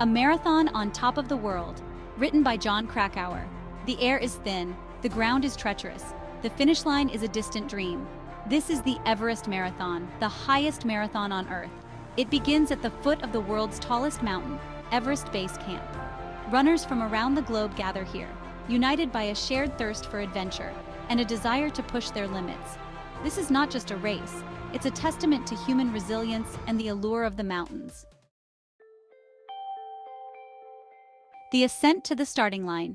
A Marathon on Top of the World, written by John Krakauer. The air is thin, the ground is treacherous, the finish line is a distant dream. This is the Everest Marathon, the highest marathon on Earth. It begins at the foot of the world's tallest mountain, Everest Base Camp. Runners from around the globe gather here, united by a shared thirst for adventure and a desire to push their limits. This is not just a race, it's a testament to human resilience and the allure of the mountains. The ascent to the starting line.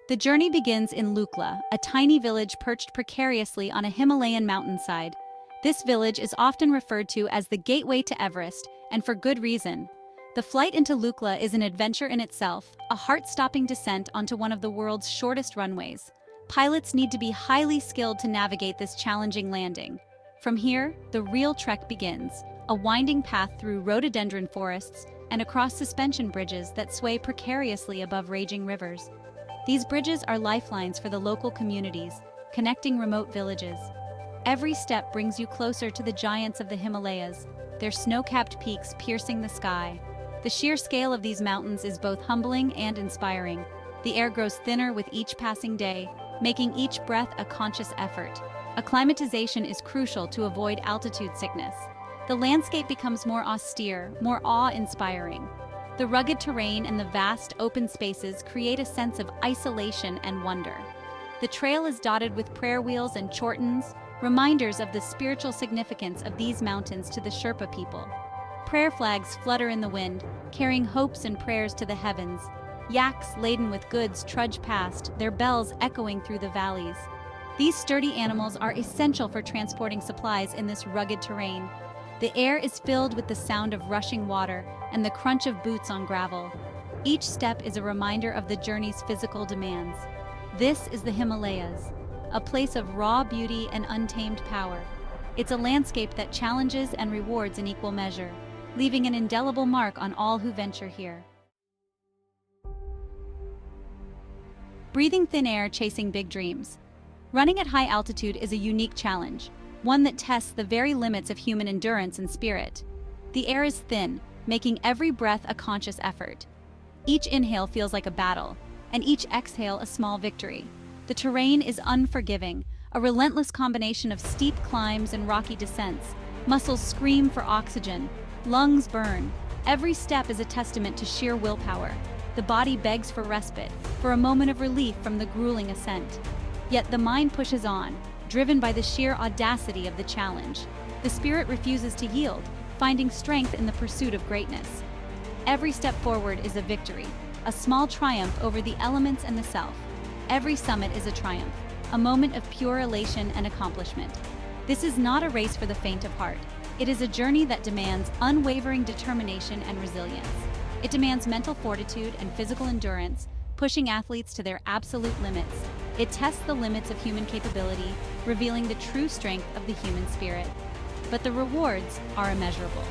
The journey begins in Lukla, a tiny village perched precariously on a Himalayan mountainside. This village is often referred to as the gateway to Everest, and for good reason. The flight into Lukla is an adventure in itself, a heart-stopping descent onto one of the world's shortest runways. Pilots need to be highly skilled to navigate this challenging landing. From here, the real trek begins, a winding path through rhododendron forests and across suspension bridges that sway precariously above raging rivers. These bridges are lifelines for the local communities, connecting remote villages. Every step brings you closer to the giants of the Himalayas, their snow-capped peaks piercing the sky. The sheer scale of these mountains is both humbling and inspiring. The air grows thinner with each passing day, making each breath a conscious effort. Acclimatization is crucial to avoid altitude sickness. The landscape becomes more austere, more awe-inspiring. The rugged terrain and the vast open spaces create a sense of isolation and wonder. The trail is dotted with prayer wheels and chortens, reminders of the spiritual significance of these mountains to the Sherpa people. Prayer flags flutter in the wind, carrying hopes and prayers to the heavens. Yaks laden with goods trudge past, their bells echoing through the valleys. These sturdy animals are essential for transporting supplies in this rugged terrain. The air is filled with the sound of rushing water and the crunch of boots on gravel. Each step is a reminder of the journey's physical demands. This is the Himalayas, a place of raw beauty and untamed power. It's a landscape that challenges and rewards in equal measure, leaving an indelible mark on all who venture here. Breathing thin air, chasing big dreams. Running at high altitude is a unique challenge, one that tests the very limits of human endurance and spirit. The air is thin, making every breath a conscious effort. Each inhale feels like a battle, and each exhale a small victory. The terrain is unforgiving, a relentless combination of steep climbs and rocky descents. Muscles scream for oxygen, lungs burn. Every step is a testament to sheer willpower. The body begs for respite, for a moment of relief from the grueling ascent. Yet the mind pushes on, driven by the sheer audacity of the challenge. The spirit refuses to yield, finding strength in the pursuit of greatness. Every step forward is a victory, a small triumph over the elements and the self. Every summit is a triumph, a moment of pure elation and accomplishment. This is not a race for the faint of heart. It is a journey that demands unwavering determination and resilience. It demands mental fortitude and physical endurance, pushing athletes to their absolute limits. It tests the limits of human capability, revealing the true strength of the human spirit. But the rewards are immeasurable.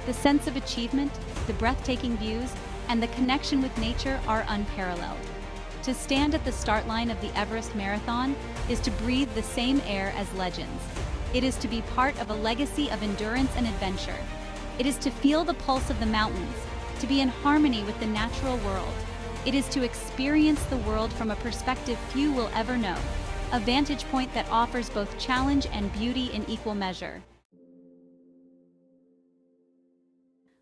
The sense of achievement, the breathtaking views, and the connection with nature are unparalleled. To stand at the start line of the Everest Marathon is to breathe the same air as legends. It is to be part of a legacy of endurance and adventure. It is to feel the pulse of the mountains, to be in harmony with the natural world. It is to experience the world from a perspective few will ever know, a vantage point that offers both challenge and beauty in equal measure.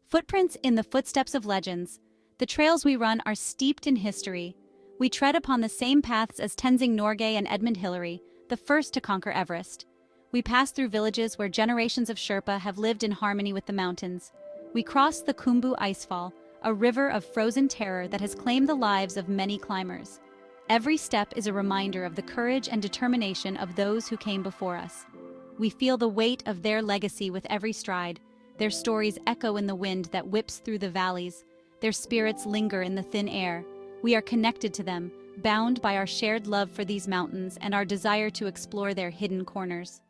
Footprints in the footsteps of legends. The trails we run are steeped in history. We tread upon the same paths as Tenzing Norgay and Edmund, the first to conquer Everest. We pass through villages where generations of Sherpa have lived in harmony with the mountains. We cross the Kumbu Icefall, a river of frozen terror that has claimed the lives of many climbers. Every step is a reminder of the courage and determination of those who came before us. We feel the weight of their legacy with every stride. Their stories echo in the wind that whips through the valleys. Their spirits linger in the thin air. We are connected to them, bound by our shared love for these mountains and our desire to explore their hidden corners.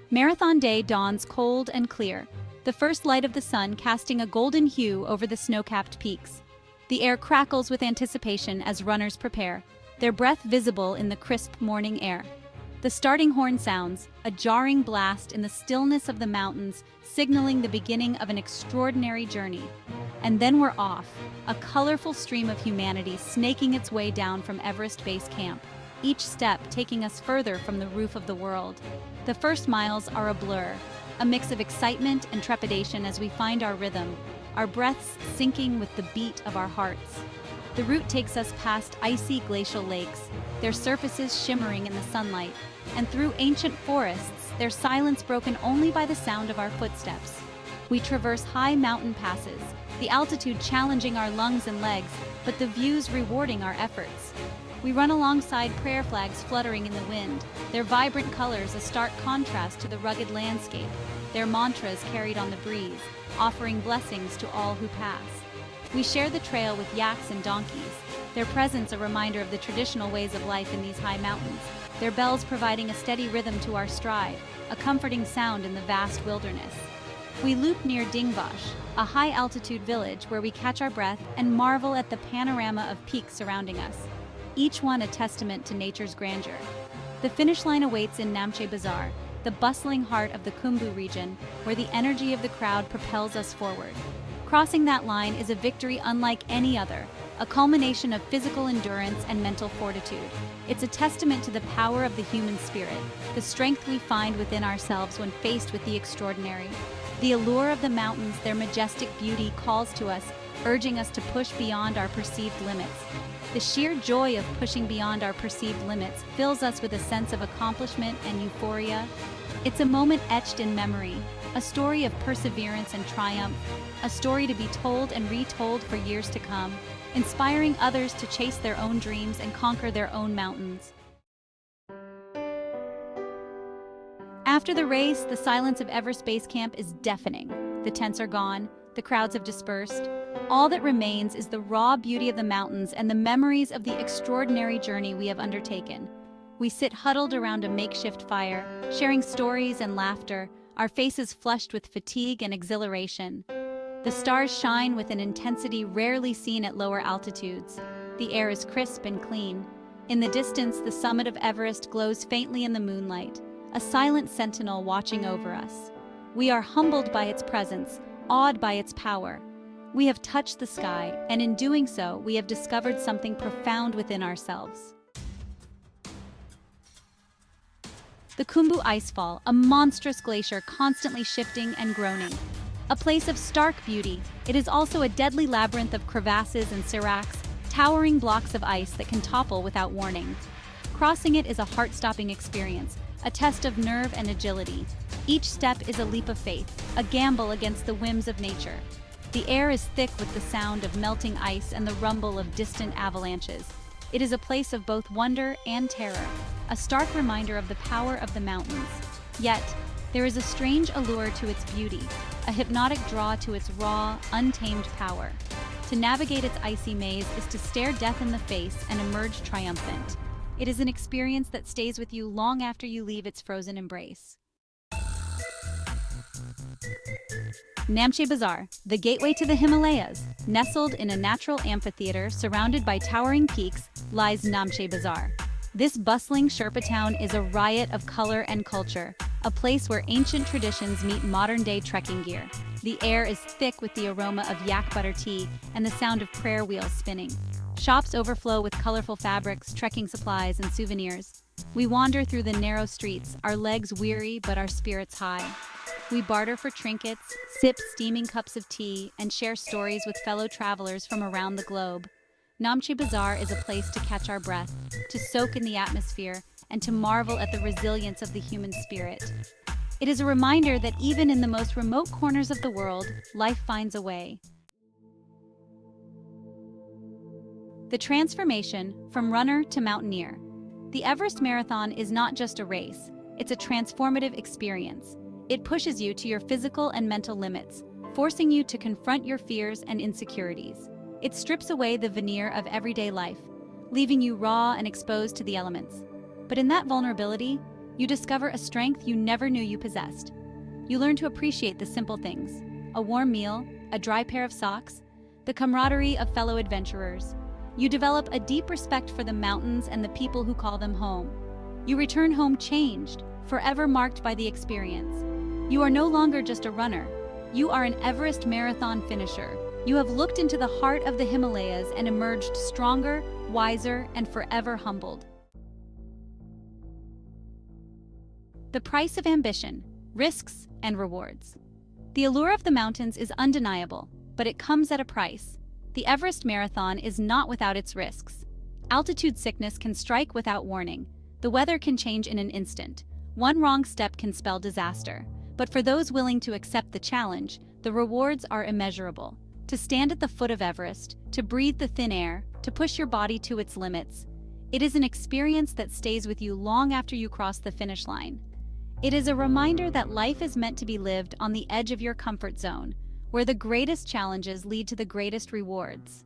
Marathon day dawns cold and clear, the first light of the sun casting a golden hue over the snow-capped peaks. The air crackles with anticipation as runners prepare, their breath visible in the crisp morning air. The starting horn sounds, a jarring blast in the stillness of the mountains, signaling the beginning of an extraordinary journey. And then we're off, a colorful stream of humanity snaking its way down from Everest Base Camp, each step taking us further from the roof of the world. The first miles are a blur, a mix of excitement and trepidation as we find our rhythm, our breaths syncing with the beat of our hearts. The route takes us past icy glacial lakes, their surfaces shimmering in the sunlight, and through ancient forests, their silence broken only by the sound of our footsteps. We traverse high mountain passes, the altitude challenging our lungs and legs, but the views rewarding our efforts. We run alongside prayer flags fluttering in the wind, their vibrant colors a stark contrast to the rugged landscape, their mantras carried on the breeze, offering blessings to all who pass. We share the trail with yaks and donkeys, their presence a reminder of the traditional ways of life in these high mountains, their bells providing a steady rhythm to our stride, a comforting sound in the vast wilderness. We loop near Dingbosch, a high-altitude village where we catch our breath and marvel at the panorama of peaks surrounding us, each one a testament to nature's grandeur. The finish line awaits in Namche Bazaar, the bustling heart of the Khumbu region, where the energy of the crowd propels us forward. Crossing that line is a victory unlike any other, a culmination of physical endurance and mental fortitude. It's a testament to the power of the human spirit, the strength we find within ourselves when faced with the extraordinary. The allure of the mountains, their majestic beauty calls to us, urging us to push beyond our perceived limits. The sheer joy of pushing beyond our perceived limits fills us with a sense of accomplishment and euphoria. It's a moment etched in memory, a story of perseverance and triumph, a story to be told and retold for years to come, inspiring others to chase their own dreams and conquer their own mountains. After the race, the silence of Everest Base Camp is deafening. The tents are gone, the crowds have dispersed. All that remains is the raw beauty of the mountains and the memories of the extraordinary journey we have undertaken. We sit huddled around a makeshift fire, sharing stories and laughter, our faces flushed with fatigue and exhilaration. The stars shine with an intensity rarely seen at lower altitudes. The air is crisp and clean. In the distance, the summit of Everest glows faintly in the moonlight, a silent sentinel watching over us. We are humbled by its presence, awed by its power. We have touched the sky, and in doing so, we have discovered something profound within ourselves. The Kumbu Icefall, a monstrous glacier constantly shifting and groaning. A place of stark beauty, it is also a deadly labyrinth of crevasses and seracs, towering blocks of ice that can topple without warning. Crossing it is a heart-stopping experience, a test of nerve and agility. Each step is a leap of faith, a gamble against the whims of nature. The air is thick with the sound of melting ice and the rumble of distant avalanches. It is a place of both wonder and terror, a stark reminder of the power of the mountains. Yet, there is a strange allure to its beauty, a hypnotic draw to its raw, untamed power. To navigate its icy maze is to stare death in the face and emerge triumphant. It is an experience that stays with you long after you leave its frozen embrace. Namche Bazaar, the gateway to the Himalayas. Nestled in a natural amphitheater surrounded by towering peaks, lies Namche Bazaar. This bustling Sherpa town is a riot of color and culture, a place where ancient traditions meet modern-day trekking gear. The air is thick with the aroma of yak butter tea and the sound of prayer wheels spinning. Shops overflow with colorful fabrics, trekking supplies, and souvenirs. We wander through the narrow streets, our legs weary but our spirits high. We barter for trinkets, sip steaming cups of tea, and share stories with fellow travelers from around the globe. Namche Bazaar is a place to catch our breath, to soak in the atmosphere, and to marvel at the resilience of the human spirit. It is a reminder that even in the most remote corners of the world, life finds a way. The transformation from runner to mountaineer. The Everest Marathon is not just a race, it's a transformative experience. It pushes you to your physical and mental limits, forcing you to confront your fears and insecurities. It strips away the veneer of everyday life, leaving you raw and exposed to the elements. But in that vulnerability, you discover a strength you never knew you possessed. You learn to appreciate the simple things: a warm meal, a dry pair of socks, the camaraderie of fellow adventurers. You develop a deep respect for the mountains and the people who call them home. You return home changed, forever marked by the experience. You are no longer just a runner. You are an Everest Marathon finisher. You have looked into the heart of the Himalayas and emerged stronger, wiser, and forever humbled. The price of ambition, risks, and rewards. The allure of the mountains is undeniable, but it comes at a price. The Everest Marathon is not without its risks. Altitude sickness can strike without warning. The weather can change in an instant. One wrong step can spell disaster. But for those willing to accept the challenge, the rewards are immeasurable. To stand at the foot of Everest, to breathe the thin air, to push your body to its limits, it is an experience that stays with you long after you cross the finish line. It is a reminder that life is meant to be lived on the edge of your comfort zone, where the greatest challenges lead to the greatest rewards.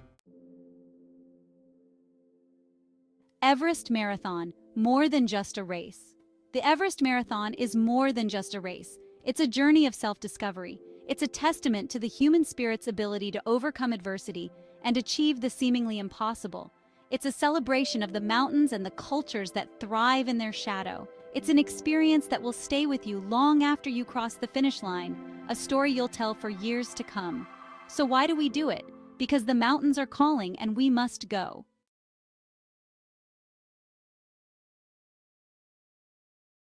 Everest Marathon, more than just a race. The Everest Marathon is more than just a race. It's a journey of self-discovery. It's a testament to the human spirit's ability to overcome adversity and achieve the seemingly impossible. It's a celebration of the mountains and the cultures that thrive in their shadow. It's an experience that will stay with you long after you cross the finish line, a story you'll tell for years to come. So why do we do it? Because the mountains are calling and we must go.